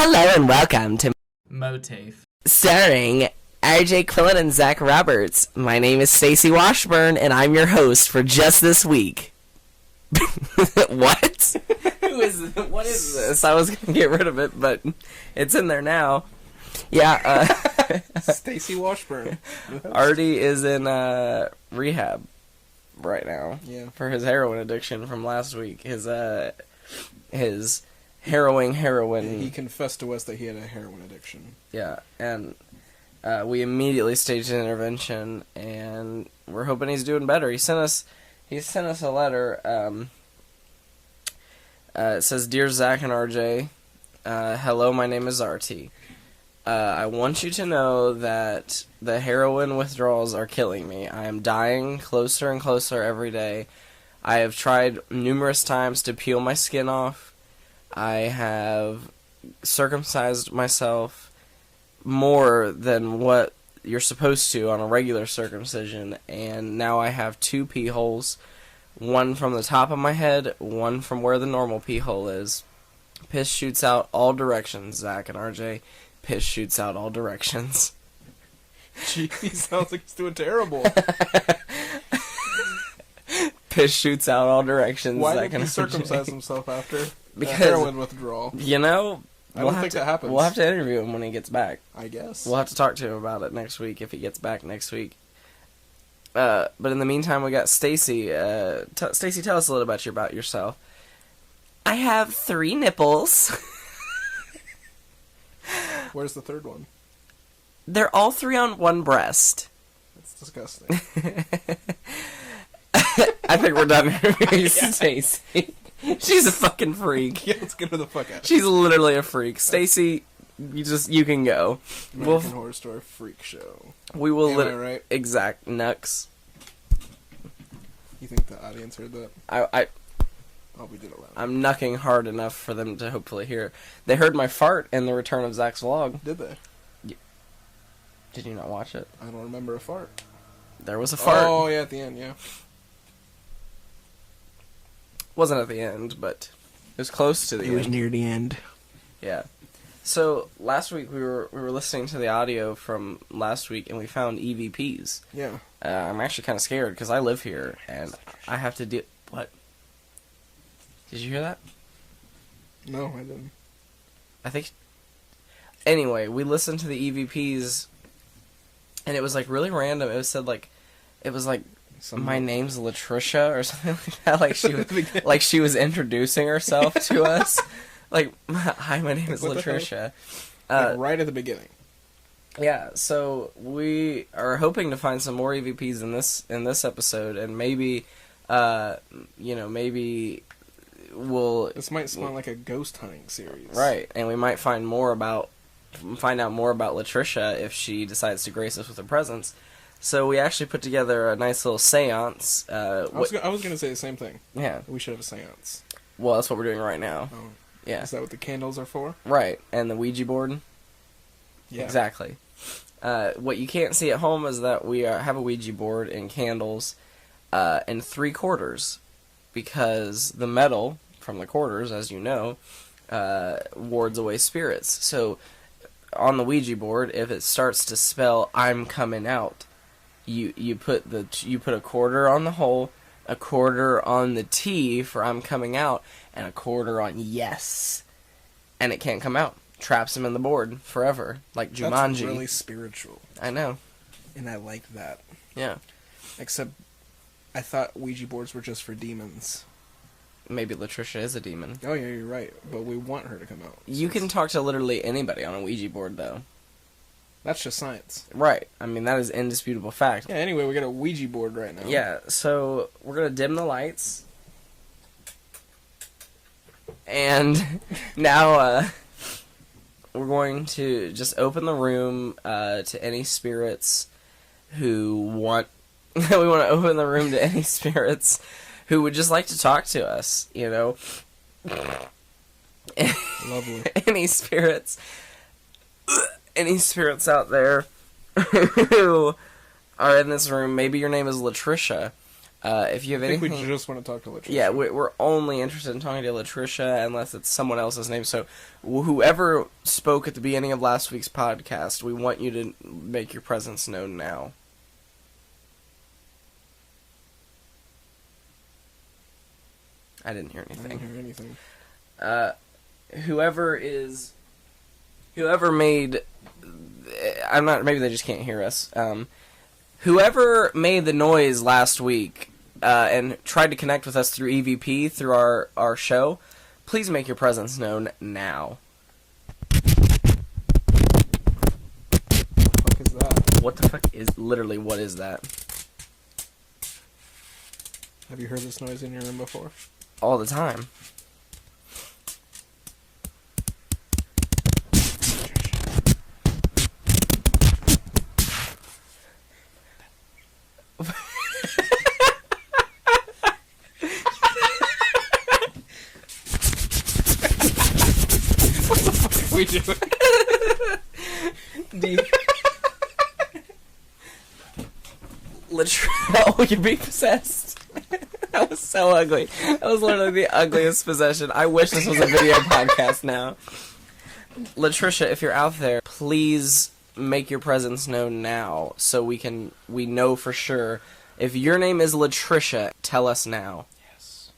Hello and welcome to MOATAIF, starring RJ Quillen and Zach Roberts. My name is Stacey Washburn, and I'm your host for just this week. What? What is this? I was gonna get rid of it, but it's in there now. Yeah, Stacey Washburn. Artie is in rehab right now. Yeah. For his heroin addiction from last week. His harrowing heroin. He confessed to us that he had a heroin addiction. Yeah, and we immediately staged an intervention, and we're hoping he's doing better. He sent us a letter. It says, "Dear Zach and RJ, hello, my name is RT. I want you to know that the heroin withdrawals are killing me. I am dying closer and closer every day. I have tried numerous times to peel my skin off. I have circumcised myself more than what you're supposed to on a regular circumcision, and now I have 2 pee holes, one from the top of my head, one from where the normal pee hole is. Piss shoots out all directions, Zach and RJ. Piss shoots out all directions." Gee, he sounds like he's doing terrible. Piss shoots out all directions. Why Zach did and he RJ. circumcise himself after Because, a heroin withdrawal? You know, I don't think that happens. We'll have to interview him when he gets back. I guess. We'll have to talk to him about it next week if he gets back next week. But in the meantime, we got Stacey. Stacey, tell us a little about yourself. I have 3 nipples. Where's the third one? They're all 3 on one breast. That's disgusting. I think we're done interviewing Stacey. She's a fucking freak. Yeah, let's get her the fuck out of She's literally a freak. Stacey, you can go. American Horror Story Freak Show. We will. Am I right? Exact nux. You think the audience heard that? Oh, we did it loud. I'm knucking hard enough for them to hopefully hear. They heard my fart in the return of Zach's vlog. Did they? Did you not watch it? I don't remember a fart. There was a fart. Oh, yeah, at the end, yeah. Wasn't at the end, but it was close to the end. It was near the end. Yeah. So last week we were listening to the audio from last week, and we found EVPs. Yeah. I'm actually kind of scared because I live here and I have to do what? Did you hear that? No, I didn't. I think. Anyway, we listened to the EVPs, and it was like really random. It was like my name's Latricia or something like that. Like she was introducing herself to us. Like, hi, my name is Latricia. Like right at the beginning. Yeah, so we are hoping to find some more EVPs in this episode, and maybe, maybe we'll. This might spawn like a ghost hunting series, right? And we might find out more about Latricia if she decides to grace us with her presence. So we actually put together a nice little seance. I was going to say the same thing. Yeah, we should have a seance. Well, that's what we're doing right now. Oh. Yeah. Is that what the candles are for? Right, and the Ouija board. Yeah. Exactly. What you can't see at home is that we have a Ouija board and candles in 3 quarters, because the metal from the quarters, as you know, wards away spirits. So on the Ouija board, if it starts to spell "I'm coming out," you put a quarter on the hole, a quarter on the T for "I'm coming out," and a quarter on yes, and it can't come out. Traps him in the board forever, like Jumanji. That's really spiritual. I know. And I like that. Yeah. Except, I thought Ouija boards were just for demons. Maybe Latricia is a demon. Oh yeah, you're right. But we want her to come out. You can talk to literally anybody on a Ouija board, though. That's just science. Right. I mean, that is indisputable fact. Yeah, anyway, we got a Ouija board right now. Yeah, so we're going to dim the lights. And now, we're going to just open the room to any spirits who want... we want to open the room to any spirits who would just like to talk to us, you know? Lovely. Any spirits out there who are in this room. Maybe your name is Latricia. If you have anything... I think we just want to talk to Latricia. Yeah, we're only interested in talking to Latricia unless it's someone else's name. So whoever spoke at the beginning of last week's podcast, we want you to make your presence known now. I didn't hear anything. I didn't hear anything. Whoever made... maybe they just can't hear us. Whoever made the noise last week and tried to connect with us through EVP, through our show, please make your presence known now. What the fuck is that? What is that? Have you heard this noise in your room before? All the time. We do it. Oh, you're being possessed. That was so ugly. That was literally the ugliest possession. I wish this was a video podcast now. Latricia, if you're out there, please make your presence known now so we know for sure. If your name is Latricia, tell us now. Yes.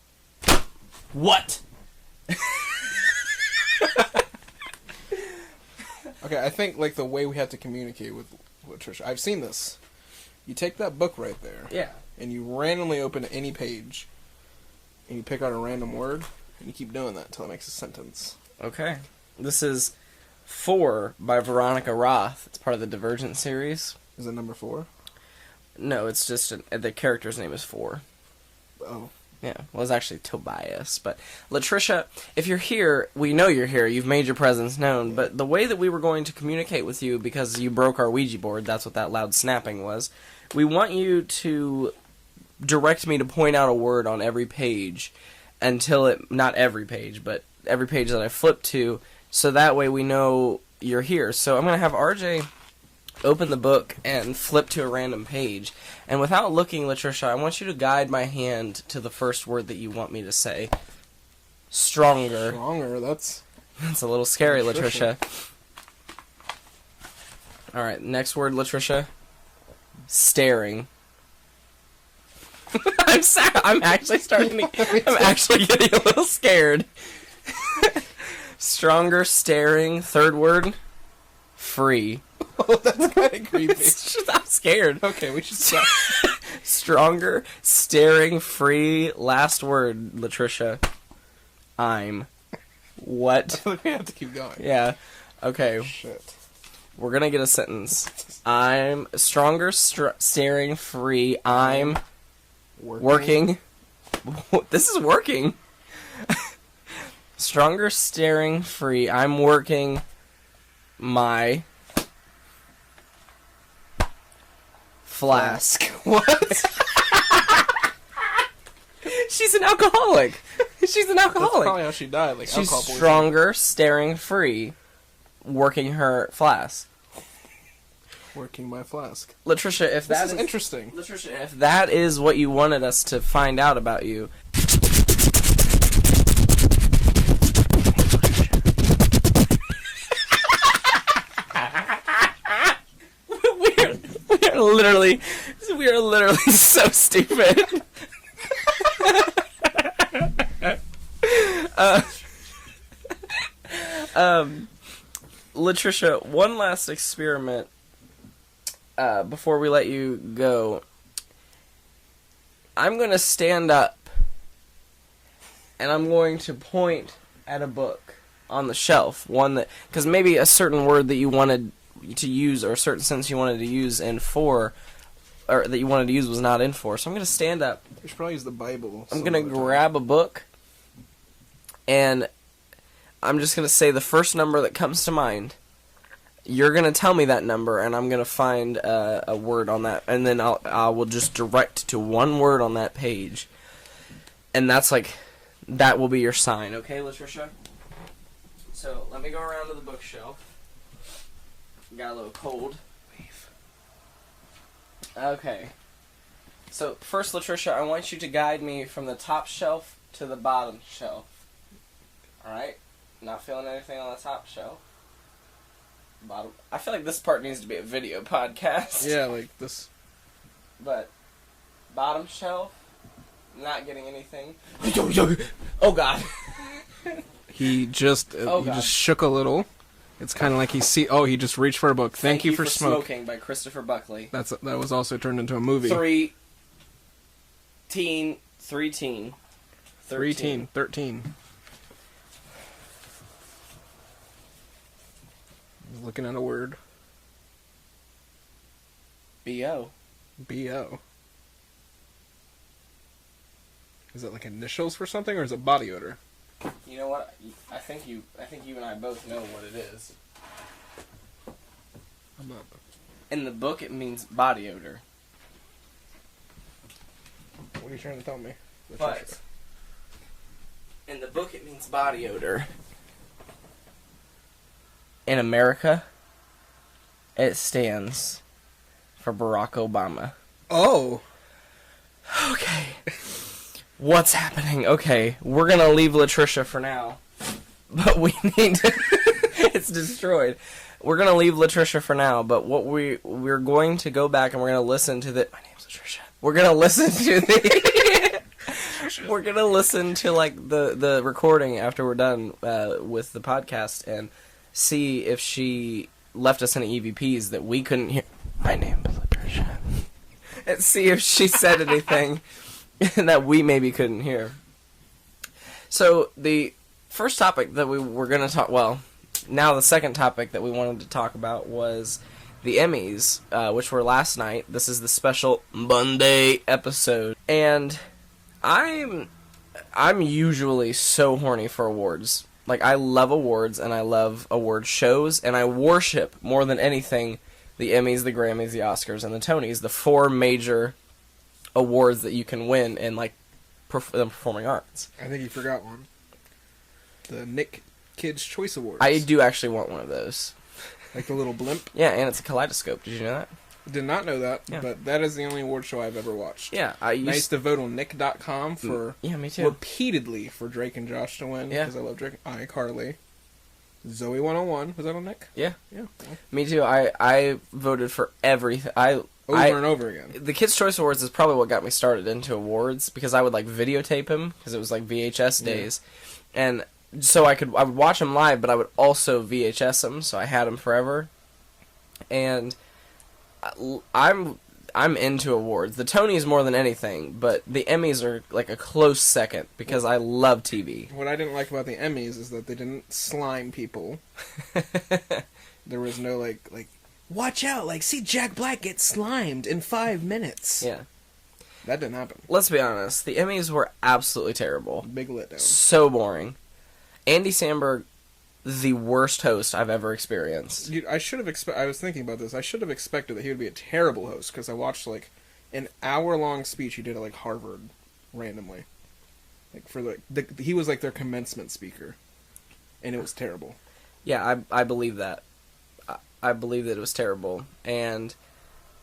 What? Okay, I think like the way we have to communicate with Latricia. I've seen this. You take that book right there. Yeah. And you randomly open any page, and you pick out a random word, and you keep doing that until it makes a sentence. Okay. This is 4 by Veronica Roth. It's part of the Divergent series. Is it number 4? No, it's just the character's name is 4. Oh. Yeah, well, it's actually Tobias. But Latricia, if you're here, we know you're here. You've made your presence known. But the way that we were going to communicate with you, because you broke our Ouija board, that's what that loud snapping was, we want you to direct me to point out a word on every page until not every page, but every page that I flip to, so that way we know you're here. So I'm going to have RJ open the book and flip to a random page. And without looking, Latricia, I want you to guide my hand to the first word that you want me to say. Stronger. Stronger, that's a little scary, Latricia. Alright, next word, Latricia. Staring. I'm actually getting a little scared. Stronger, staring. Third word. Free. Oh, that's kind of creepy. I'm scared. Okay, we should stop. Stronger, staring, free. Last word, Latricia. I'm. What? I think we have to keep going. Yeah. Okay. Shit. We're gonna get a sentence. I'm stronger, staring, free. I'm working. This is working. Stronger, staring, free. I'm working my flask. What? She's an alcoholic. She's an alcoholic. That's probably how she died. Like, she's stronger, staring, free, working her flask. Working my flask. Latricia, if that is interesting. Latricia, if that is what you wanted us to find out about you. We are literally so stupid. Latricia, one last experiment before we let you go. I'm going to stand up and I'm going to point at a book on the shelf, one that, because maybe a certain word that you wanted to use or a certain sentence you wanted to use in 4, or that you wanted to use was not in 4. So I'm going to stand up. We should probably use the Bible. I'm going to grab a book and I'm just going to say the first number that comes to mind. You're going to tell me that number, and I'm going to find a word on that, and then I will just direct to one word on that page. And that will be your sign, okay, Latricia? So, let me go around to the bookshelf. Got a little cold. Okay. So, first, Latricia, I want you to guide me from the top shelf to the bottom shelf. Alright? Not feeling anything on the top shelf. Bottom. I feel like this part needs to be a video podcast. Yeah, like this. But, bottom shelf, not getting anything. Oh, God. He just shook a little. It's kind of like he just reached for a book. Thank you for Smoking by Christopher Buckley. That was also turned into a movie. 13. Looking at a word. B.O. B.O. Is it like initials for something, or is it body odor? You know what? I think you and I both know what it is. I'm not. In the book, it means body odor. What are you trying to tell me? But in the book, it means body odor. In America, it stands for Barack Obama. Oh. Okay. What's happening? Okay, we're gonna leave Latricia for now. But we need to... It's destroyed. We're gonna leave Latricia for now, but what we're going to go back and we're gonna listen to the... My name's Latricia. We're gonna listen to the... We're gonna listen to, like, the recording after we're done with the podcast and see if she left us any EVPs that we couldn't hear. My name's Latricia. And see if she said anything that we maybe couldn't hear. So, the first topic that we were going to talk... Well, now the second topic that we wanted to talk about was the Emmys, which were last night. This is the special Monday episode. And I'm usually so horny for awards. Like, I love awards, and I love award shows, and I worship, more than anything, the Emmys, the Grammys, the Oscars, and the Tonys, the four major awards that you can win in, like, the performing arts. I think you forgot one. The Nick Kids' Choice Awards. I do actually want one of those. Like the little blimp? Yeah, and it's a kaleidoscope. Did you know that? Did not know that, Yeah. but that is the only award show I've ever watched. Yeah, Nice to vote on Nick.com for... Yeah, me too. Repeatedly for Drake and Josh to win. Yeah. Because I love Drake. iCarly. Zoe101. Was that on Nick? Yeah. Yeah. Me too. I voted for everything. Over and over again. The Kids' Choice Awards is probably what got me started into awards, because I would, like, videotape them, because it was, like, VHS days. Yeah. And so I would watch them live, but I would also VHS them, so I had them forever. And I'm into awards. The Tonys more than anything, but the Emmys are, like, a close second, because I love TV. What I didn't like about the Emmys is that they didn't slime people. There was no, like, watch out, like, see Jack Black get slimed in 5 minutes. Yeah. That didn't happen. Let's be honest. The Emmys were absolutely terrible. Big letdown. So boring. Andy Samberg, the worst host I've ever experienced. Dude, I was thinking about this. I should have expected that he would be a terrible host, because I watched, like, an hour-long speech he did at, like, Harvard, randomly. Like, for, like, he was, like, their commencement speaker. And it was terrible. Yeah, I believe that. I believe that it was terrible. And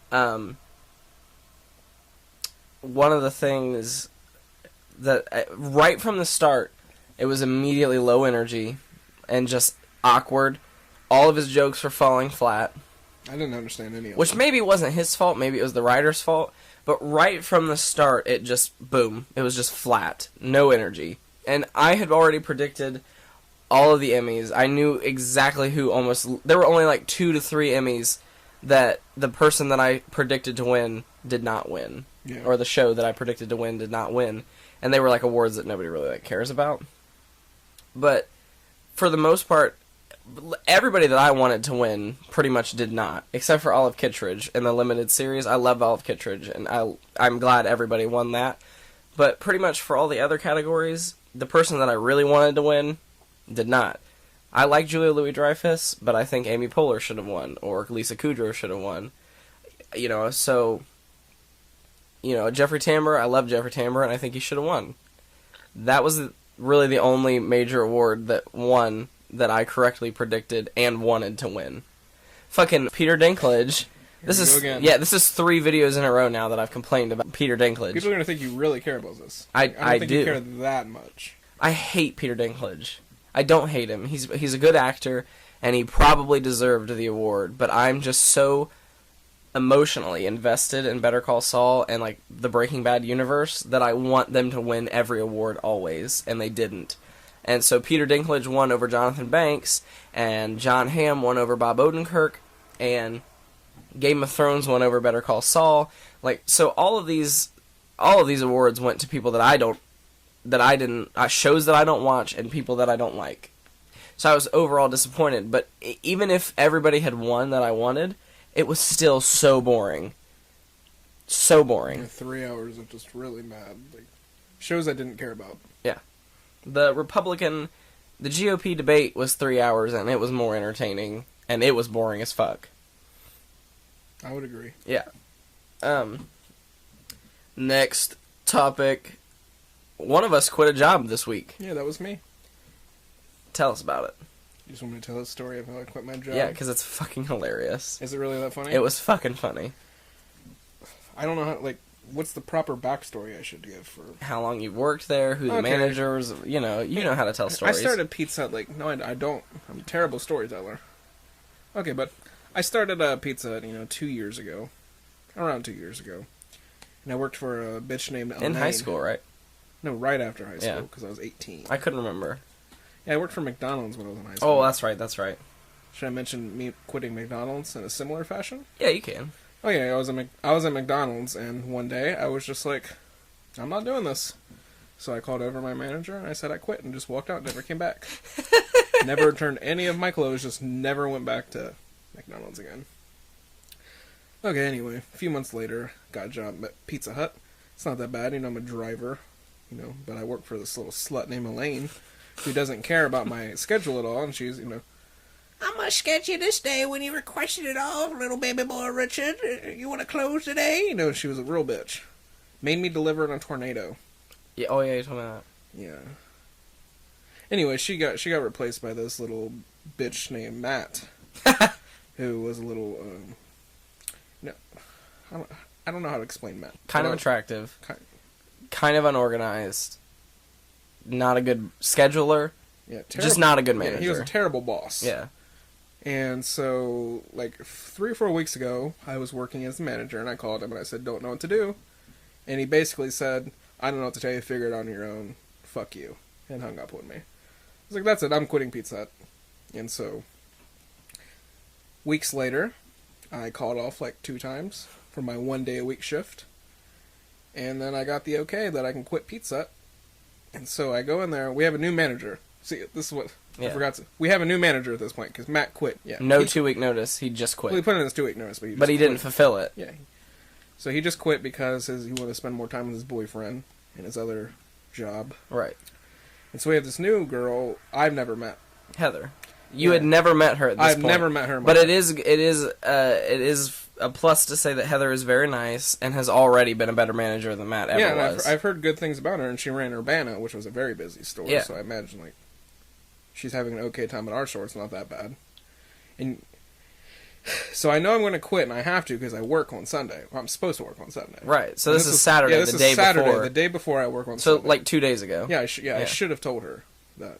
one of the things that, right from the start, it was immediately low energy and just awkward. All of his jokes were falling flat. I didn't understand any of Which them. maybe wasn't his fault, maybe it was the writer's fault, but right from the start, it just, boom, it was just flat. No energy. And I had already predicted all of the Emmys. I knew exactly who there were only like 2 to 3 Emmys that the person that I predicted to win did not win. Yeah. Or the show that I predicted to win did not win. And they were like awards that nobody really like cares about. But for the most part, everybody that I wanted to win pretty much did not, except for Olive Kittredge in the limited series. I love Olive Kittredge, and I'm glad everybody won that. But pretty much for all the other categories, the person that I really wanted to win did not. I like Julia Louis-Dreyfus, but I think Amy Poehler should have won, or Lisa Kudrow should have won. Jeffrey Tambor, I love Jeffrey Tambor, and I think he should have won. That was really the only major award that won that I correctly predicted and wanted to win. Fucking Peter Dinklage This we go is again. this is 3 videos in a row now that I've complained about Peter Dinklage. People are going to think you really care about this. I don't think do. you care that much. I hate Peter Dinklage. I don't hate him. He's a good actor, and he probably deserved the award. But I'm just so emotionally invested in Better Call Saul and like the Breaking Bad universe that I want them to win every award always, and they didn't. And so Peter Dinklage won over Jonathan Banks, and John Hamm won over Bob Odenkirk, and Game of Thrones won over Better Call Saul. Like, so all of these awards went to people shows that I don't watch and people that I don't like. So I was overall disappointed, but even if everybody had won that I wanted, it was still so boring. So boring. 3 hours of just really mad. Like, shows I didn't care about. Yeah. The GOP debate was 3 hours, and it was more entertaining, and it was boring as fuck. I would agree. Yeah. Next topic. One of us quit a job this week. Yeah, that was me. Tell us about it. You just want me to tell the story of how I quit my job? Yeah, because it's fucking hilarious. Is it really that funny? It was fucking funny. I don't know how, like, what's the proper backstory I should give for... How long you've worked there, who the manager was, you know how to tell stories. I started Pizza Hut, like, no, I don't. I'm a terrible storyteller. Okay, but I started Pizza Hut, 2 years ago. Around 2 years ago. And I worked for a bitch named Elaine. In high school, right? No, right after high school, because I was 18. I couldn't remember. Yeah, I worked for McDonald's when I was in high school. Oh, that's right. Should I mention me quitting McDonald's in a similar fashion? Yeah, you can. Oh yeah, I was at McDonald's, and one day I was just like, I'm not doing this. So I called over my manager, and I said I quit, and just walked out, never came back. Never returned any of my clothes, just never went back to McDonald's again. Okay, anyway, a few months later, got a job at Pizza Hut. It's not that bad, I'm a driver, but I work for this little slut named Elaine, who doesn't care about my schedule at all, and she's, I'm gonna schedule this day when you requested it off, little baby boy Richard. You wanna close today? She was a real bitch. Made me deliver in a tornado. Yeah. Oh yeah, you told me that. Yeah. Anyway, she got replaced by this little bitch named Matt, who was a little I don't know how to explain Matt. Kind of attractive. Kind of unorganized. Not a good scheduler. Yeah, just not a good manager. Yeah, he was a terrible boss. Yeah. And so, 3 or 4 weeks ago, I was working as a manager, and I called him, and I said, don't know what to do. And he basically said, I don't know what to tell you, figure it out on your own. Fuck you. And hung up with me. I was like, that's it, I'm quitting Pizza Hut. And so, weeks later, I called off 2 times for my 1-day-a-week shift. And then I got the okay that I can quit Pizza Hut. And so I go in there, we have a new manager. See, this is what... Yeah. I forgot to... We have a new manager at this point, because Matt quit. Yeah. No 2-week notice, he just quit. Well, he put in his 2-week notice, but he didn't fulfill it. Yeah. So he just quit because he wanted to spend more time with his boyfriend and his other job. Right. And so we have this new girl I've never met. Heather. You had never met her at this point. I've never met her. But it is a plus to say that Heather is very nice and has already been a better manager than Matt ever was. I've heard good things about her, and she ran Urbana, which was a very busy store. Yeah. So I imagine she's having an okay time at our store. It's not that bad. And so I know I'm going to quit, and I have to because I work on Sunday. Well, I'm supposed to work on Sunday. Right. So this is Saturday, this the is day Saturday, before. The day before I work on Sunday. So 2 days ago. Yeah, I should have told her that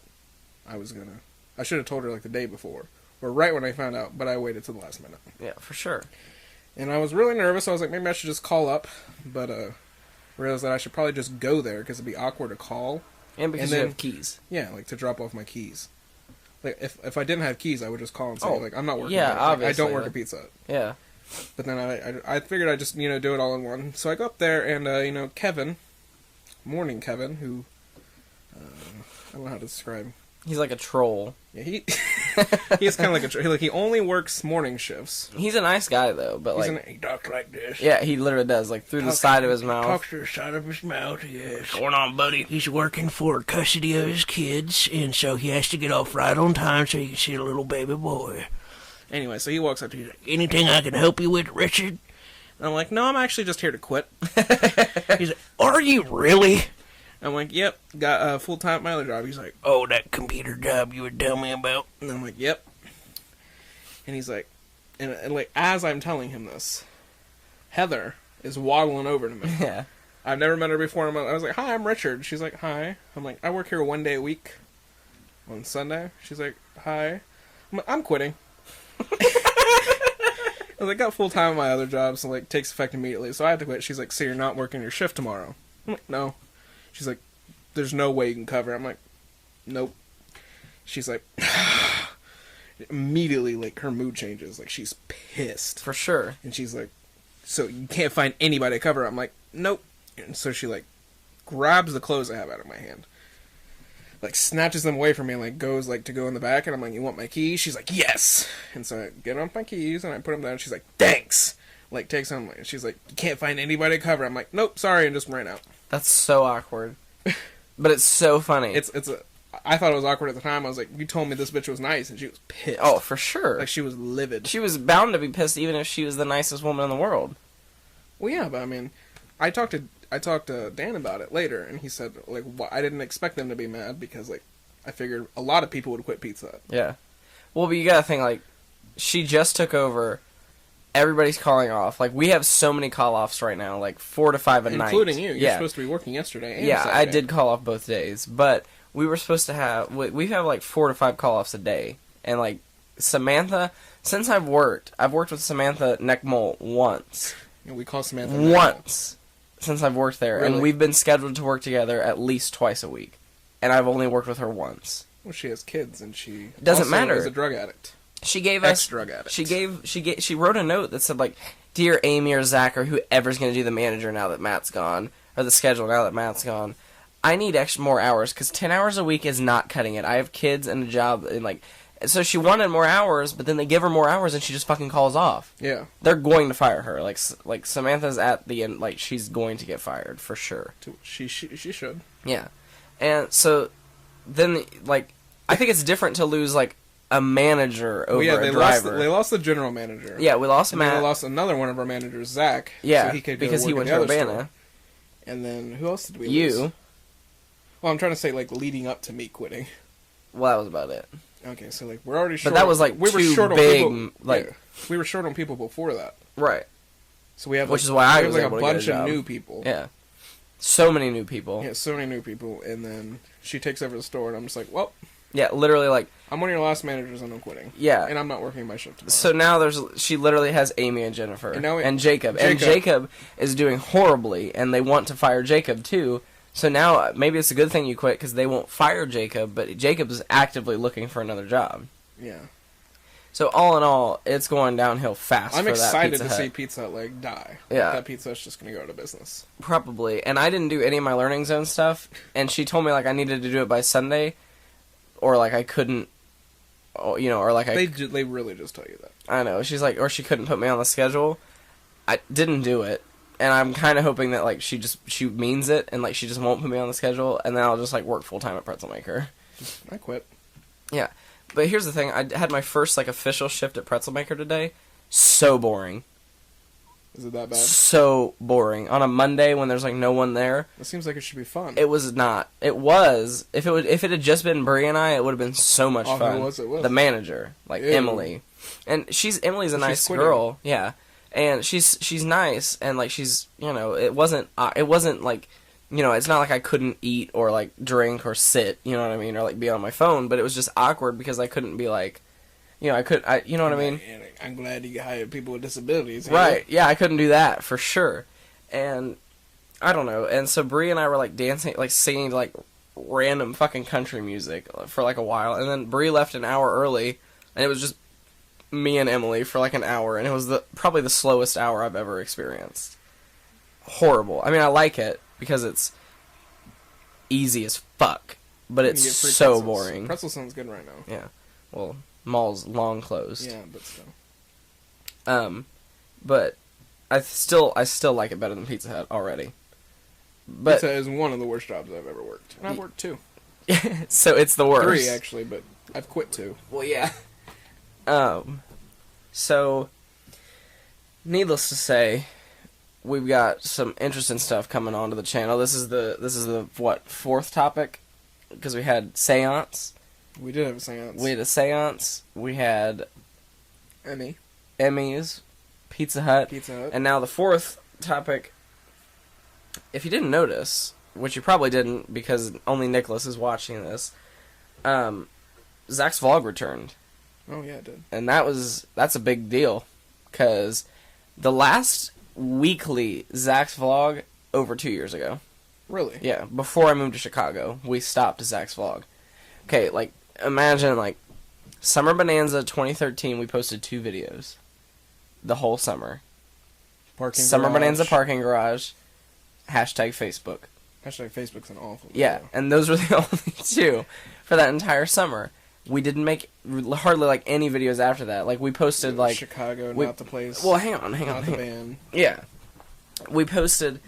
I was going to. I should have told her the day before, or right when I found out, but I waited till the last minute. Yeah, for sure. And I was really nervous. I was like, maybe I should just call up, but realized that I should probably just go there because it'd be awkward to call. And because you have keys. Yeah, to drop off my keys. If I didn't have keys, I would just call and say, I'm not working. Yeah, obviously. I don't work at Pizza Hut. Yeah. But then I figured I'd just, do it all in one. So I go up there, and, Kevin, morning Kevin, who, I don't know how to describe. He's like a troll. Yeah, he's kind of like a troll. He only works morning shifts. He's a nice guy, though, but he talks like this. Yeah, he literally does, through the side of his mouth. Talks through the side of his mouth, yes. What's going on, buddy? He's working for custody of his kids, and so he has to get off right on time so he can see the little baby boy. Anyway, so he walks up to me, he's like, anything I can help you with, Richard? And I'm like, no, I'm actually just here to quit. He's like, are you really? I'm like, yep, got full-time at my other job. He's like, oh, that computer job you were telling me about? And I'm like, yep. And he's like, And like, as I'm telling him this, Heather is waddling over to me. Yeah. I've never met her before. I was like, "Hi, I'm Richard." She's like, "Hi." I'm like, "I work here 1 day a week on Sunday." She's like, "Hi." I'm like, "I'm quitting." I was like, "Got full time on my other job, so like takes effect immediately, so I have to quit." She's like, "So you're not working your shift tomorrow?" I'm like, "No." She's like, "There's no way you can cover." I'm like, "Nope." She's like, immediately, like, her mood changes. Like, she's pissed. For sure. And she's like, "So you can't find anybody to cover?" I'm like, "Nope." And so she, like, grabs the clothes I have out of my hand, like, snatches them away from me and, like, goes, like, to go in the back. And I'm like, "You want my keys?" She's like, "Yes." And so I get off my keys and I put them down. She's like, "Thanks." Like, takes them. She's like, "You can't find anybody to cover." I'm like, "Nope, sorry," and just ran out. That's so awkward. But it's so funny. I thought it was awkward at the time. I was like, "You told me this bitch was nice," and she was pissed. Oh, for sure. Like, she was livid. She was bound to be pissed even if she was the nicest woman in the world. Well, yeah, but I mean, I talked to Dan about it later, and he said, like, I didn't expect them to be mad because, like, I figured a lot of people would quit Pizza Hut. Yeah. Well, but you gotta think, like, she just took over. Everybody's calling off. Like, we have so many call-offs right now, like 4 to 5 a night. Including you. You're supposed to be working yesterday and yeah, Saturday. I did call off both days, but we were supposed to have... We have, like, 4 to 5 call-offs a day. And, like, Samantha... Since I've worked with Samantha Neckmole once. And we call Samantha Once. Since I've worked there. Really? And we've been scheduled to work together at least twice a week. And I've only worked with her once. Well, she has kids, and she Doesn't also matter. is a drug addict. She gave us... Ex-drug addict. She wrote a note that said, like, "Dear Amy or Zach or whoever's going to do the manager now that Matt's gone, or the schedule now that Matt's gone, I need more hours, because 10 hours a week is not cutting it. I have kids and a job," and, like... So she wanted more hours, but then they give her more hours and she just fucking calls off. Yeah. They're going to fire her. Like Samantha's at the end, like, she's going to get fired, for sure. She should. Yeah. And so, then, like, I think it's different to lose, like, a manager over a driver. They lost the general manager. Yeah, we lost and Matt. Then they lost another one of our managers, Zach. Yeah, so he could because he went to Urbana. And then, who else did we lose? You. Well, I'm trying to say, like, leading up to me quitting. Well, that was about it. Okay, so, like, we're already short. But that was, like, we were too short big, on people. like... Yeah, we were short on people before that. Right. So we have, which is why I was like, able a to get a bunch job. of new people. Yeah. So many new people. Yeah, so many new people. And then she takes over the store, and I'm just like, well... Yeah, literally, like... I'm one of your last managers, and I'm quitting. Yeah. And I'm not working my shift tomorrow. So now she literally has Amy and Jennifer. And Jacob. And Jacob is doing horribly, and they want to fire Jacob, too. So now, maybe it's a good thing you quit, because they won't fire Jacob, but Jacob is actively looking for another job. Yeah. So all in all, it's going downhill fast I'm for that excited Pizza to Hut. see Pizza Hut, like, die. Yeah. Like, that Pizza Hut's just going to go out of business. Probably. And I didn't do any of my learning zone stuff, and she told me, like, I needed to do it by Sunday, or, like, I couldn't, you know, or, like, They really just tell you that. I know. She's like, or she couldn't put me on the schedule. I didn't do it. And I'm kind of hoping that, like, she means it, and, like, she just won't put me on the schedule, and then I'll just, like, work full-time at Pretzel Maker. I quit. Yeah. But here's the thing. I had my first, like, official shift at Pretzel Maker today. So boring. Is it that bad? So boring. On a Monday when there's, like, no one there. It seems like it should be fun. It was not. It was. If it had just been Bree and I, it would have been so much fun. Who was it? The manager. Like, Ew. Emily. And Emily's a nice girl. Yeah. And she's nice, and, like, she's, you know, it wasn't, like, you know, it's not like I couldn't eat or, like, drink or sit, you know what I mean, or, like, be on my phone, but it was just awkward because I couldn't be, like, you know, you know what I mean? I'm glad you hired people with disabilities. Right, yeah, I couldn't do that, for sure. And, I don't know, and so Bree and I were, like, dancing, like, singing, like, random fucking country music for, like, a while, and then Bree left an hour early, and it was just me and Emily for like an hour, and it was probably the slowest hour I've ever experienced. Horrible. I mean, I like it because it's easy as fuck, but it's so pretzels. boring. Pretzel sounds good right now. Yeah. Well, mall's long closed. Yeah, but still. But I still like it better than Pizza Hut already. But Pizza is one of the worst jobs I've ever worked. And I've worked 2. So it's the worst. 3 actually, but I've quit 2. Well, yeah. So, needless to say, we've got some interesting stuff coming onto the channel. This is the what, 4th topic? Because we had seance. We did have a seance. We had a seance. We had Emmy. Emmys, Pizza Hut, and now the fourth topic. If you didn't notice, which you probably didn't because only Nicholas is watching this, Zach's vlog returned. Oh yeah, it did. And that's a big deal, because the last weekly Zach's vlog over 2 years ago. Really? Yeah, before I moved to Chicago, we stopped Zach's vlog. Okay, like, imagine, like, Summer Bonanza 2013, we posted 2 videos. The whole summer. Summer Bonanza Parking Garage, #Facebook. #Facebook's an awful video. Yeah, and those were the only 2 for that entire summer. We didn't make hardly, like, any videos after that. Like, we posted, like... Chicago, not the place. Well, hang on. Not the band. Yeah. We posted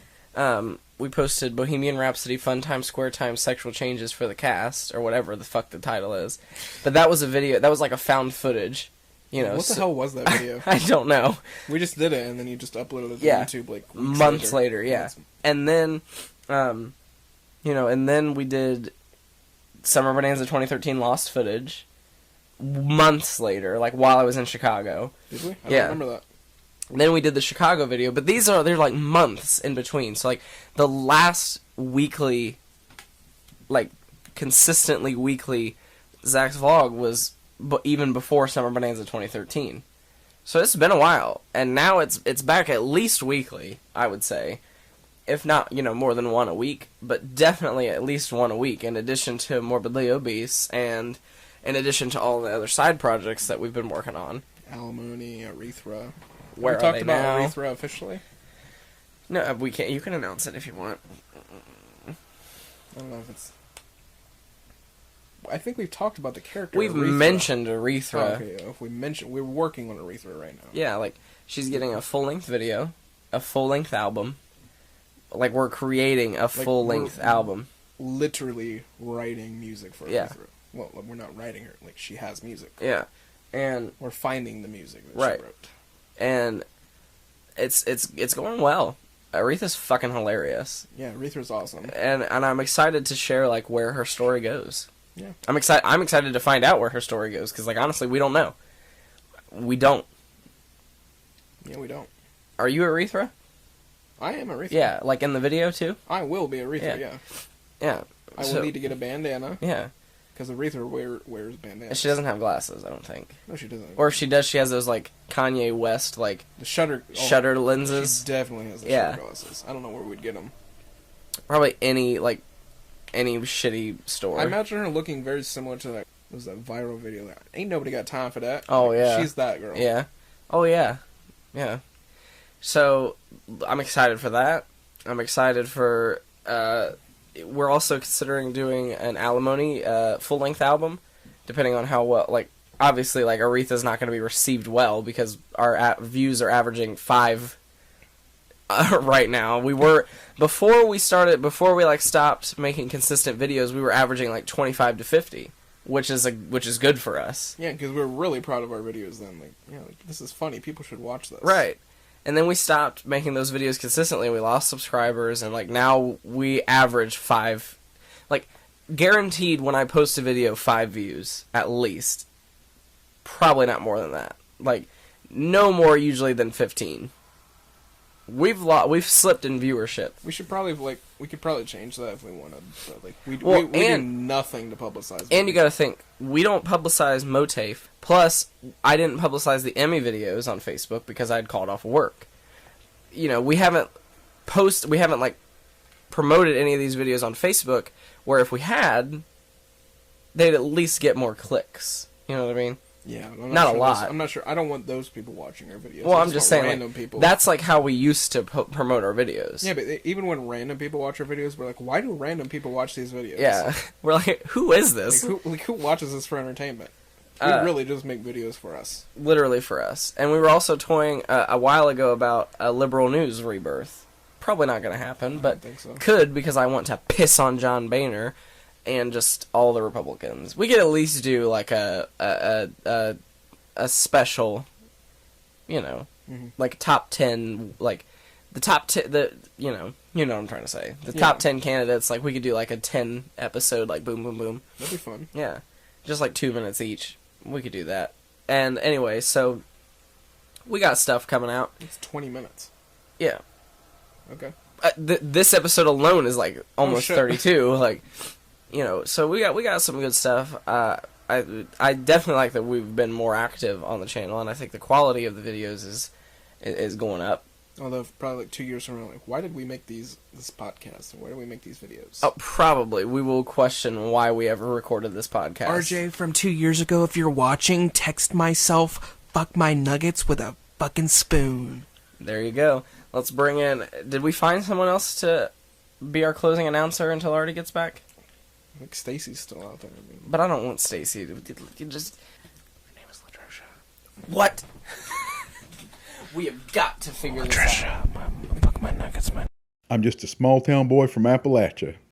Bohemian Rhapsody, Fun Time, Square Time, Sexual Changes for the Cast, or whatever the fuck the title is. But that was a video, that was like a found footage, you know. What the hell was that video? I don't know. We just did it, and then you just uploaded it to YouTube, like, months later, yeah. And then, you know, and then we did Summer Bonanza 2013 lost footage months later, like, while I was in Chicago. Did we? I don't remember that. Then we did the Chicago video, but they're like months in between. So like the last weekly, like consistently weekly Zach's vlog was even before Summer Bonanza 2013. So it's been a while, and now it's back at least weekly, I would say, if not, you know, more than one a week, but definitely at least one a week. In addition to Morbidly Obese, and in addition to all the other side projects that we've been working on. Alimony, Urethra. Where we talked about Urethra officially? No, we can't. You can announce it if you want. I don't know if it's... I think we've talked about the character. We've Urethra. mentioned Urethra. Oh, okay, if we mentioned... We're working on Urethra right now. Yeah, like, she's getting a full-length video, a full-length album. Like, we're creating a full-length album. Literally writing music for Urethra. Well, we're not writing her. Like, she has music. Yeah. And... we're finding the music that she wrote. And it's going well. Aretha's fucking hilarious. Yeah, Urethra's awesome. And I'm excited to share, like, where her story goes. Yeah. I'm excited to find out where her story goes, because, like, honestly, we don't know. We don't. Yeah, we don't. Are you Urethra? I am Urethra. Yeah, like in the video, too? I will be Urethra, yeah. Yeah. I will need to get a bandana. Yeah. Because Urethra wears bandanas. She doesn't have glasses, I don't think. No, she doesn't. Or if she does, she has those, like, Kanye West, like... the shutter lenses. She definitely has the shutter glasses. I don't know where we'd get them. Probably any shitty store. I imagine her looking very similar to that... was that viral video? That ain't nobody got time for that. Oh, like, yeah. She's that girl. Yeah. Oh, yeah. Yeah. So, I'm excited for that. I'm excited for... we're also considering doing an Alimony full-length album, depending on how well, like, obviously, like, Aretha's not going to be received well, because our views are averaging 5 right now. We were, before we stopped making consistent videos, we were averaging, like, 25 to 50, which is good for us. Yeah, because we're really proud of our videos then. Like, yeah, like, this is funny, people should watch this. Right. And then we stopped making those videos consistently. We lost subscribers, and, like, now we average 5. Like, guaranteed when I post a video, 5 views, at least. Probably not more than that. Like, no more usually than 15. We've slipped in viewership. We should probably, like, we could probably change that if we wanted. But, like, we do nothing to publicize. And you gotta think, we don't publicize MOATAIF. Plus, I didn't publicize the Emmy videos on Facebook because I'd called off work. You know, we haven't like promoted any of these videos on Facebook, where if we had, they'd at least get more clicks. You know what I mean? Yeah, not a lot. I'm not sure. I don't want those people watching our videos. Well, I'm just saying, random people. That's like how we used to promote our videos. Yeah, but even when random people watch our videos, we're like, why do random people watch these videos? Yeah, we're like, who is this? Like, who watches this for entertainment? We really just make videos for us. Literally for us. And we were also toying a while ago about a liberal news rebirth. Probably not going to happen, but think so. Could, because I want to piss on John Boehner and just all the Republicans. We could at least do like a special, you know, like top 10, like the top 10, you know what I'm trying to say. The top 10 candidates, like we could do like a 10 episode, like boom, boom, boom. That'd be fun. Yeah. Just like 2 minutes each. We could do that. And anyway, so We got stuff coming out. It's 20 minutes. Yeah. Okay. This episode alone is like almost shit. 32. Like, you know, so we got some good stuff. I definitely like that we've been more active on the channel, and I think the quality of the videos is going up. Although probably like 2 years from now, like, why did we make this podcast? And why did we make these videos? Oh, probably we will question why we ever recorded this podcast. RJ, from 2 years ago, if you're watching, text myself, fuck my nuggets with a fucking spoon. There you go. Let's bring in... Did we find someone else to be our closing announcer until Artie gets back? I think Stacy's still out there. I mean, But I don't want Stacy to... You just... her name is Latricia. What? We have got to figure this out. Fuck my nuggets, man. I'm just a small town boy from Appalachia.